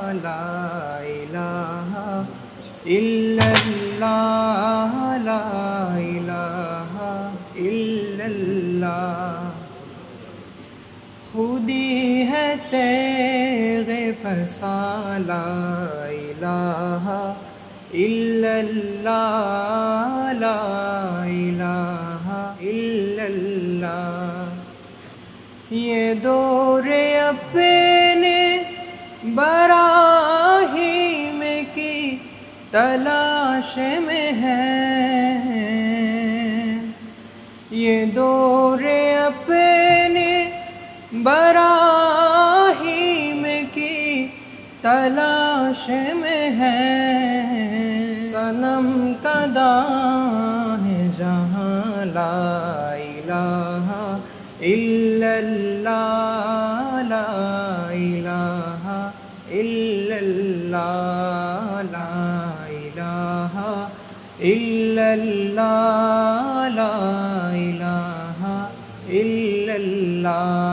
لا الہ الا اللہ لا الہ الا اللہ خودی ہے تیغ فساں لا الہ الا اللہ لا الہ الا اللہ یہ دور اپنے براہیم کی تلاش میں ہے، یہ دور اپنے براہیم کی تلاش میں ہے، صنم کداں ہے جہاں لا الہ الا اللہ لا الہ الا اللہ لا الہ الا اللہ لا الہ الا اللہ